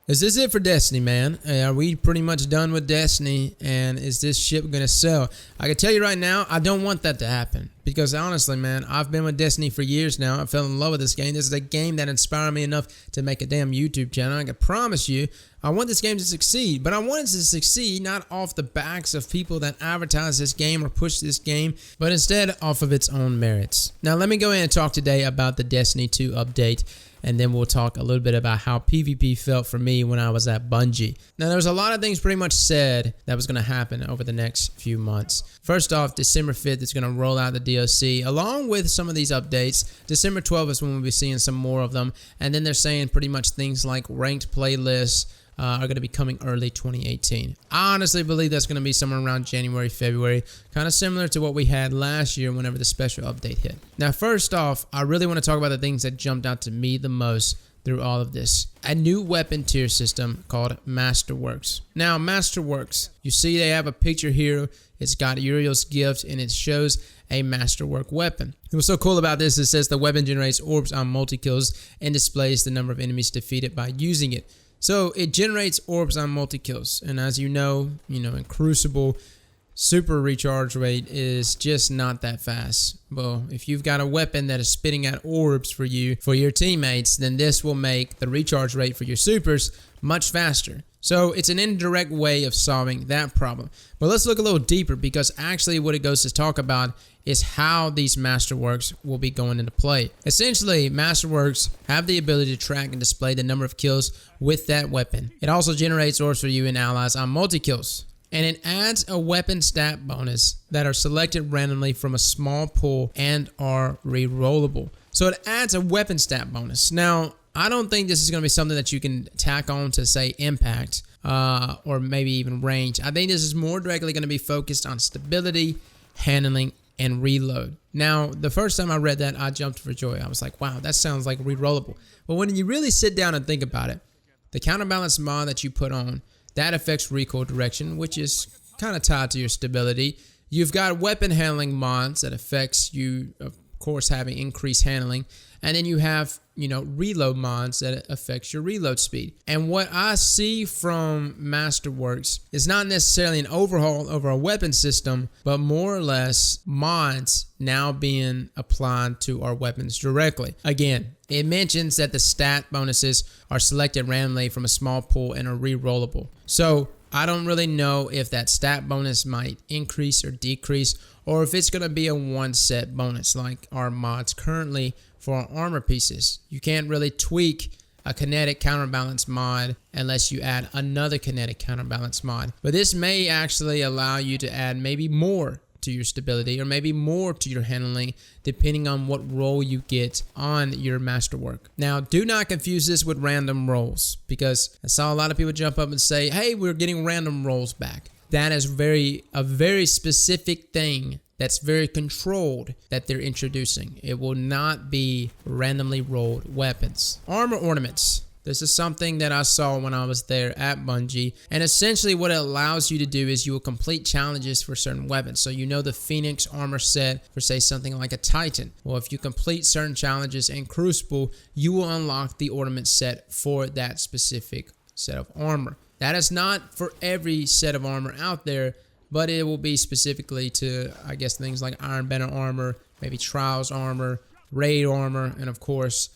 Is this it for Destiny, man? Are we pretty much done with Destiny, and is this ship gonna sell? I can tell you right now, I don't want that to happen, because honestly, man, I've been with Destiny for years now. I fell in love with this game. This is a game that inspired me enough to make a damn YouTube channel. I can promise you, I want this game to succeed, but I want it to succeed not off the backs of people that advertise this game or push this game, but instead off of its own merits. Now, let me go in and talk today about the Destiny 2 update, and then we'll talk a little bit about how PvP felt for me when I was at Bungie. Now, there was a lot of things pretty much said that was going to happen over the next few months. First off, December 5th is going to roll out the DLC along with some of these updates. December 12th is when we'll be seeing some more of them. And then they're saying pretty much things like ranked playlists are going to be coming early 2018. I honestly believe that's going to be somewhere around January, February, kind of similar to what we had last year whenever the special update hit. Now, first off, I really want to talk about the things that jumped out to me the most through all of this. A new weapon tier system called Masterworks. Now, Masterworks, you see they have a picture here. It's got Uriel's gift, and it shows a Masterwork weapon. What's so cool about this is it says the weapon generates orbs on multi-kills and displays the number of enemies defeated by using it. So it generates orbs on multi-kills, and as you know, in Crucible, super recharge rate is just not that fast. Well, if you've got a weapon that is spitting out orbs for you, for your teammates, then this will make the recharge rate for your supers much faster. So it's an indirect way of solving that problem. But let's look a little deeper, because actually what it goes to talk about is how these Masterworks will be going into play. Essentially, Masterworks have the ability to track and display the number of kills with that weapon. It also generates orbs for you and allies on multi-kills. And it adds a weapon stat bonus that are selected randomly from a small pool and are re-rollable. So it adds a weapon stat bonus. Now, I don't think this is going to be something that you can tack on to, say, impact or maybe even range. I think this is more directly going to be focused on stability, handling, and reload. Now, the first time I read that, I jumped for joy. I was like, wow, that sounds like re-rollable. But when you really sit down and think about it, the counterbalance mod that you put on, that affects recoil direction, which is kind of tied to your stability. You've got weapon handling mods that affects you, of course, having increased handling. And then you have, reload mods that affects your reload speed. And what I see from Masterworks is not necessarily an overhaul of our weapon system, but more or less mods now being applied to our weapons directly. Again, it mentions that the stat bonuses are selected randomly from a small pool and are re-rollable. So I don't really know if that stat bonus might increase or decrease, or if it's going to be a one set bonus like our mods currently for our armor pieces. You can't really tweak a kinetic counterbalance mod unless you add another kinetic counterbalance mod. But this may actually allow you to add maybe more to your stability or maybe more to your handling, depending on what role you get on your Masterwork. Now, do not confuse this with random rolls, because I saw a lot of people jump up and say, hey, we're getting random rolls back. That is a very specific thing that's very controlled that they're introducing. It will not be randomly rolled weapons. Armor ornaments. This is something that I saw when I was there at Bungie. And essentially what it allows you to do is you will complete challenges for certain weapons. So the Phoenix armor set for, say, something like a Titan. Well, if you complete certain challenges in Crucible, you will unlock the ornament set for that specific set of armor. That is not for every set of armor out there, but it will be specifically to, I guess, things like Iron Banner armor, maybe Trials armor, Raid armor, and of course,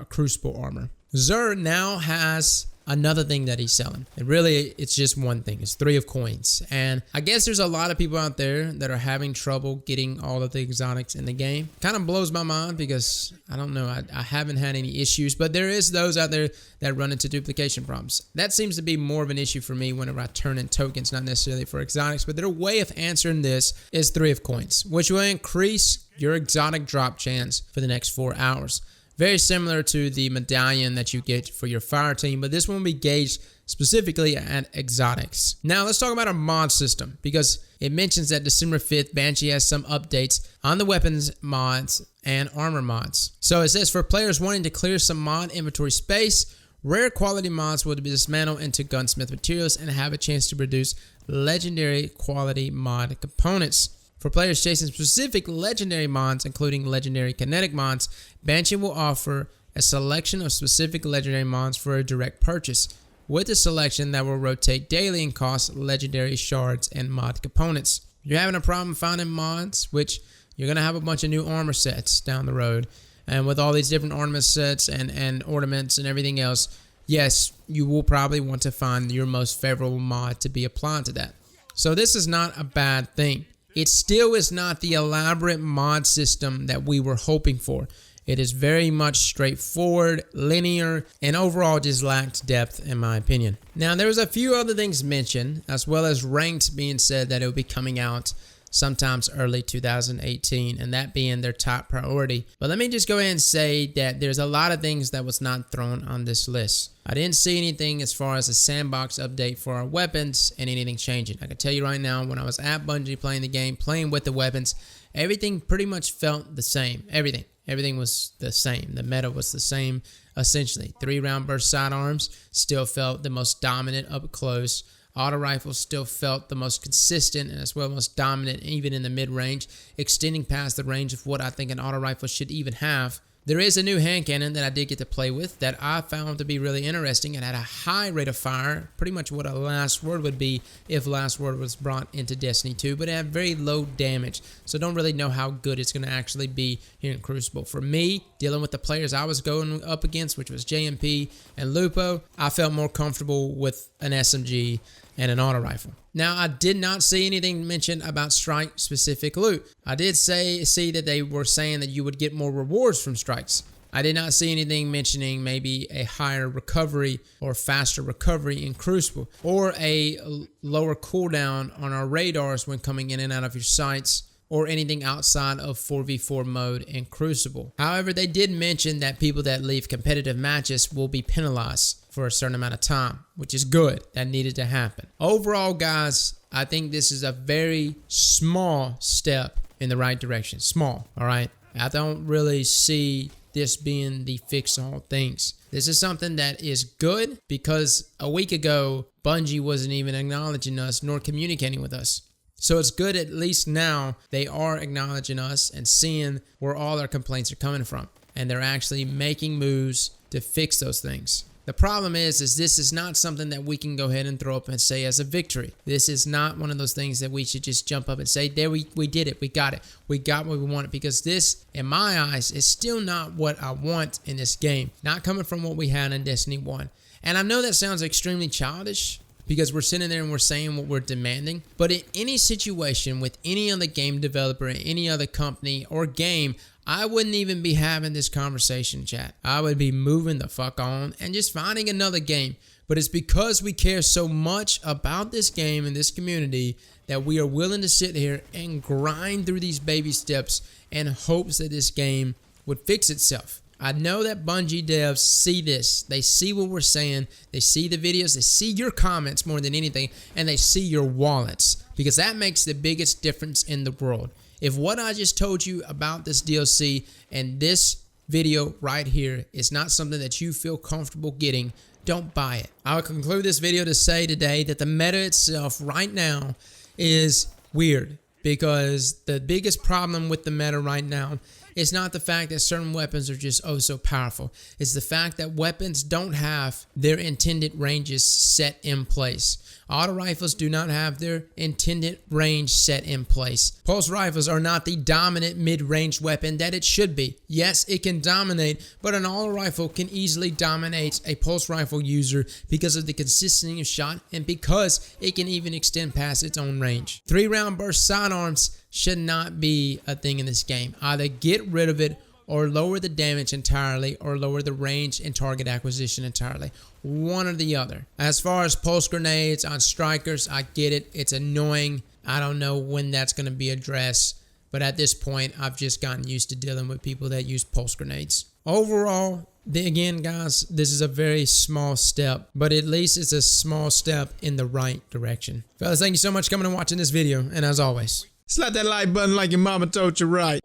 Crucible armor. Xur now has another thing that he's selling. And really, it's just one thing. It's 3 of coins. And I guess there's a lot of people out there that are having trouble getting all of the exotics in the game. Kind of blows my mind because, I don't know, I haven't had any issues. But there is those out there that run into duplication problems. That seems to be more of an issue for me whenever I turn in tokens, not necessarily for exotics. But their way of answering this is 3 of coins, which will increase your exotic drop chance for the next 4 hours. Very similar to the medallion that you get for your fire team, but this one will be gauged specifically at exotics. Now let's talk about our mod system, because it mentions that December 5th, Bungie has some updates on the weapons mods and armor mods. So it says for players wanting to clear some mod inventory space, rare quality mods will be dismantled into gunsmith materials and have a chance to produce legendary quality mod components. For players chasing specific legendary mods, including legendary kinetic mods, Bungie will offer a selection of specific legendary mods for a direct purchase. with a selection that will rotate daily and cost legendary shards and mod components. If you're having a problem finding mods, which you're going to have a bunch of new armor sets down the road, and with all these different ornament sets and ornaments and everything else, yes, you will probably want to find your most favorable mod to be applied to that. So this is not a bad thing. It still is not the elaborate mod system that we were hoping for. It is very much straightforward, linear, and overall just lacked depth in my opinion. Now there was a few other things mentioned, as well as ranked being said that it will be coming out sometimes early 2018, and that being their top priority. But let me just go ahead and say that there's a lot of things that was not thrown on this list. I didn't see anything as far as a sandbox update for our weapons and anything changing. I can tell you right now, when I was at Bungie playing the game, playing with the weapons, everything pretty much felt the same. Everything was the same. The meta was the same, essentially. 3-round burst sidearms still felt the most dominant up close. Auto rifles still felt the most consistent and as well most dominant even in the mid-range, extending past the range of what I think an auto rifle should even have. There is a new hand cannon that I did get to play with that I found to be really interesting. It had a high rate of fire, pretty much what a Last Word would be if Last Word was brought into Destiny 2, but it had very low damage, so don't really know how good it's going to actually be here in Crucible. For me, dealing with the players I was going up against, which was JMP and Lupo, I felt more comfortable with an SMG and an auto rifle. Now, I did not see anything mentioned about strike specific loot. I did see that they were saying that you would get more rewards from strikes. I did not see anything mentioning maybe a higher recovery or faster recovery in Crucible, or a lower cooldown on our radars when coming in and out of your sights, or anything outside of 4v4 mode in Crucible. However, they did mention that people that leave competitive matches will be penalized for a certain amount of time, which is good. That needed to happen. Overall, guys, I think this is a very small step in the right direction. Small, all right? I don't really see this being the fix-all things. This is something that is good because a week ago, Bungie wasn't even acknowledging us nor communicating with us. So it's good at least now they are acknowledging us and seeing where all our complaints are coming from. And they're actually making moves to fix those things. The problem is this is not something that we can go ahead and throw up and say as a victory. This is not one of those things that we should just jump up and say, there, we did it. We got it. We got what we wanted. Because this, in my eyes, is still not what I want in this game. Not coming from what we had in Destiny 1. And I know that sounds extremely childish, because we're sitting there and we're saying what we're demanding. But in any situation with any other game developer, any other company or game, I wouldn't even be having this conversation, chat. I would be moving the fuck on and just finding another game. But it's because we care so much about this game and this community that we are willing to sit here and grind through these baby steps in hopes that this game would fix itself. I know that Bungie devs see this. They see what we're saying. They see the videos. They see your comments more than anything. And they see your wallets. Because that makes the biggest difference in the world. If what I just told you about this DLC and this video right here is not something that you feel comfortable getting, don't buy it. I'll conclude this video to say today that the meta itself right now is weird. Because the biggest problem with the meta right now is not the fact that certain weapons are just oh so powerful. It's the fact that weapons don't have their intended ranges set in place. Auto rifles do not have their intended range set in place. Pulse rifles are not the dominant mid-range weapon that it should be. Yes, it can dominate, but an auto rifle can easily dominate a pulse rifle user because of the consistency of shot and because it can even extend past its own range. 3-round burst sidearms should not be a thing in this game. Either get rid of it or lower the damage entirely or lower the range and target acquisition entirely. One or the other. As far as pulse grenades on strikers, I get it. It's annoying. I don't know when that's going to be addressed. But at this point, I've just gotten used to dealing with people that use pulse grenades. Overall, again, guys, this is a very small step. But at least it's a small step in the right direction. Fellas, thank you so much for coming and watching this video. And as always, slap that like button like your mama told you right.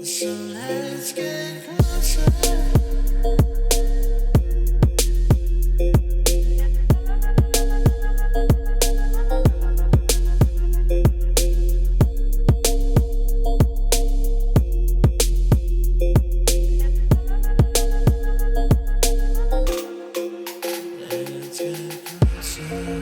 So let's get closer. me.